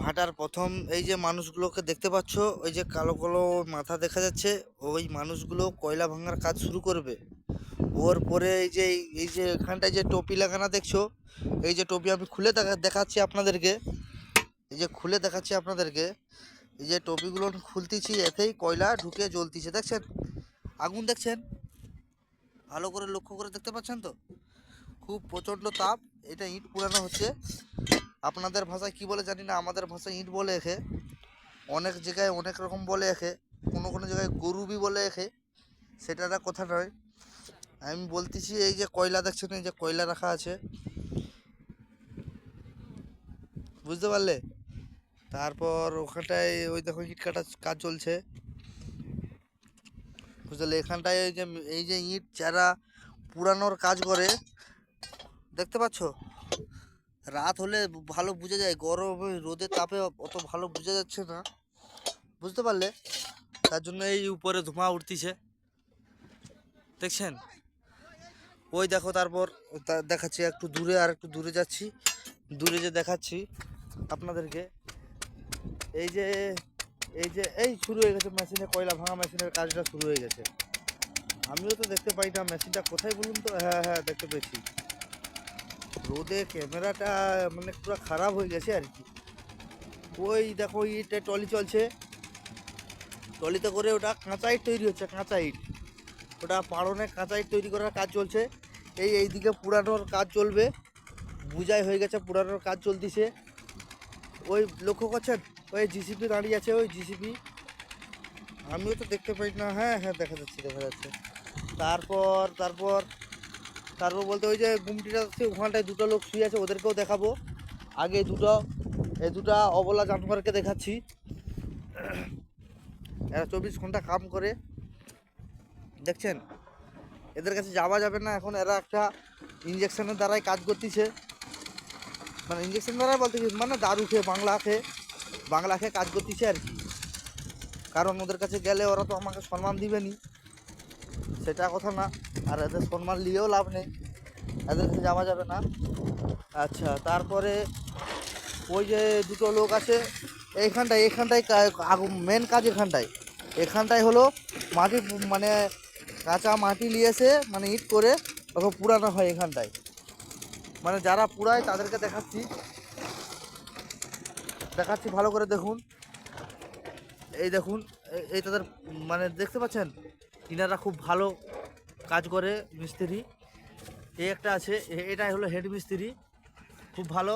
ভাটার প্রথম এই যে মানুষগুলোকে দেখতে পাচ্ছ, ওই যে কালো কালো মাথা দেখা যাচ্ছে, ওই মানুষগুলো কয়লা ভাঙার কাজ শুরু করবে। ওর পরে এই যে এখানটায় যে টপি লাগানো দেখছো, এই যে টপি আমি খুলে দেখাচ্ছি আপনাদেরকে, এই যে খুলে দেখাচ্ছি আপনাদেরকে, এই যে টপিগুলো আমি খুলতেছি, এতেই কয়লা ঢুকে জ্বলতিছে, দেখছেন? আগুন দেখছেন? ভালো করে লক্ষ্য করে দেখতে পাচ্ছেন তো? খুব প্রচণ্ড তাপ। এটা ইট পুরানো হচ্ছে। আপনাদের ভাষায় কি বলে জানি না, আমাদের ভাষায় ইট বলে এখে। অনেক জায়গায় অনেক রকম বলে এখে, কোনো কোনো জায়গায় গরুবি বলে এখে, সেটা না কথা নয়। আমি বলতেছি এই যে কয়লা দেখছেন, এই যে কয়লা রাখা আছে, বুঝতে পারলে? তারপর ওখানটায় ওই দেখো ইট কাটার কাজ চলছে, বুঝলে? এখানটায় এই যে ইট যারা পুরানোর কাজ করে, দেখতে পাচ্ছ? রাত হলে ভালো বোঝা যায়, গরমে রোদের তাপে অত ভালো বোঝা যাচ্ছে না, বুঝতে পারলে? তার জন্য এই উপরে ধোঁয়া উঠতিছে, দেখছেন? ওই দেখো, তারপর দেখাচ্ছি একটু দূরে, আর একটু দূরে যাচ্ছি, দূরে যে দেখাচ্ছি আপনাদেরকে, এই যে এই শুরু হয়ে গেছে মেশিনে, কয়লা ভাঙা মেশিনের কাজটা শুরু হয়ে গেছে। আমিও তো দেখতে পাই না মেশিনটা কোথায় বলুন তো। হ্যাঁ হ্যাঁ, দেখতে পেয়েছি। রোদে ক্যামেরাটা মানে পুরো খারাপ হয়ে গেছে আর কি। ওই দেখো ইটে টলি চলছে, টলিতে করে ওটা কাঁচা ইট তৈরি হচ্ছে, কাঁচা ইট। ওটা পাড়নে কাঁচা ইট তৈরি করার কাজ চলছে। এইদিকে পুরানোর কাজ চলবে, বুঝাই হয়ে গেছে, পুরানোর কাজ চলতিছে। ওই লক্ষ্য করছেন, ওই জিসিপি দাঁড়িয়ে আছে, ওই জিসিপি। আমিও তো দেখতে পাই না। হ্যাঁ হ্যাঁ, দেখা যাচ্ছে দেখা যাচ্ছে। তারপর তারপর তারপর বলতে ওই যে গুমটিটা আছে, ওখানটায় দুটো লোক শুয়ে আছে, ওদেরকেও দেখাবো। আগে এই দুটা অবলা জানোয়ারকে দেখাচ্ছি। এরা 24 ঘন্টা কাম করে, দেখছেন? এদের কাছে যাওয়া যাবে না এখন, এরা একটা ইঞ্জেকশনের দ্বারাই কাজ করতেছে। মানে ইঞ্জেকশন দ্বারাই বলতে কি, মানে দারু খেয়ে, বাংলা খেয়ে কাজ করতেছে আর কি। কারণ ওদের কাছে গেলে ওরা তো আমাকে সম্মান দিবেনি, সেটা কথা না। আর এদের সম্মান নিয়েও লাভ নেই, এদের কাছে যাওয়া যাবে না। আচ্ছা, তারপরে ওই যে দুটো লোক আছে এখানটায় মেন কাজ এখানটায় হলো মাটি, মানে কাঁচা মাটি নিয়ে এসে, মানে ইট করে ওকে পুরানো হয় এখানটায়। মানে যারা পুরায় তাদেরকে দেখাচ্ছি, ভালো করে দেখুন। এই দেখুন, এই তাদের, মানে দেখতে পাচ্ছেন, ইনারা খুব ভালো কাজ করে মিস্ত্রি। এই একটা আছে, এটাই হলো হেড মিস্ত্রি, খুব ভালো।